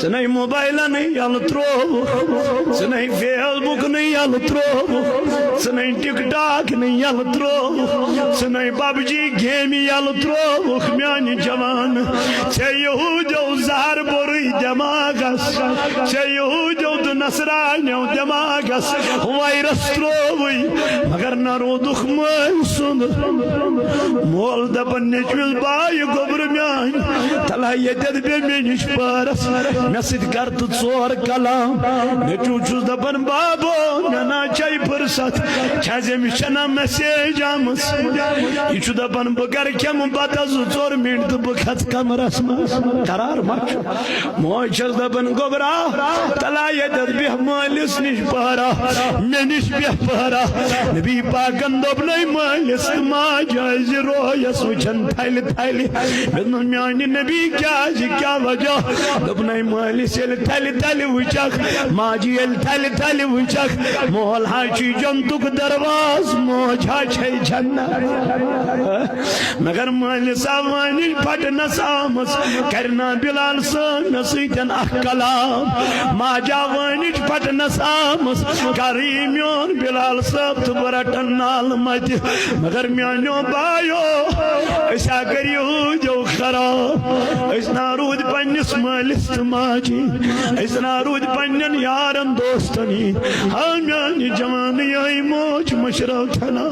سنائی موبائل نہیں یل ترو سنائی فیس بک نہیں یل ترو سنائی ٹک ٹاک نہیں یل ترو سنائی پب جی گیم یل ترو میانی جوان چھ یہودیو زہر بوری دماغس چھ یہودیو تو نصرانیو دماغس وائرس ترووی مگر نہ رودخ مول سن مول دپن نیچوز بائی گوبر میان تلا یتد بے میں نش پارس میں سید کرت ژور کلام نیچو چھس دپن بابو میں نا چائی فرصت چھازے مشنا میسیج آمس یہ چھو دپن بگر کم پتہ ژور منٹ تو بکھت کمرس مس قرار مچ موج چھس دپن گوبرا تلا یتد بے مالس نش پارا میں نش بے پارا نبی پاکن دپنے مالس ماج آز رویس وچھن تھیل تھیل بدن میانی نبی کیا وجہ دپنے مالس یل تھیل تھیل وچھک ماجی یل تھیل تھیل وچھک مول ہاچی جنتک درواز موج ہاچی جنت مگر مالس آوانی پھٹ نسامس کرنا بلال سن نسیتن اخ کلام ماجا وانی پھٹ نسامس کریمیون بلال صاحب تو برٹن نال مت مگر میانو بایو ایسا کریو جو خراب اس نارود پنس مالس ماجی اس نارود پنن یارن دوستنی میانی جوان یہی موج مشرو تھنا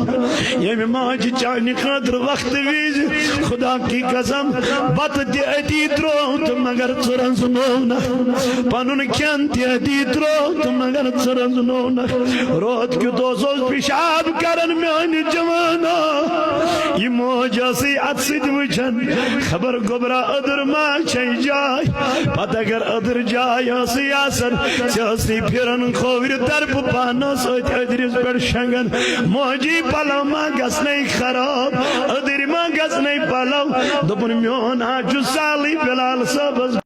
یہ ماجی چانی خاطر وقت ویز خدا کی قسم بت دی ترو تو مگر ژرن زنونا پنن کھین دی ترو تو مگر ژرن زنونا روت کی دوسوز پیشاب کرن میانی جوانا یہ موج اسی اتسید وچھن خبر گبرا ادر ما چھ جائے پتہ اگر ادر جائے اسی آسن سیاسی پھرن خویر درب پانا سوچ ادریس پر شنگن موجی پلو ما گس نہیں خراب ادر ما گس نہیں پلو دپن میون آجو سالی بلال صاحب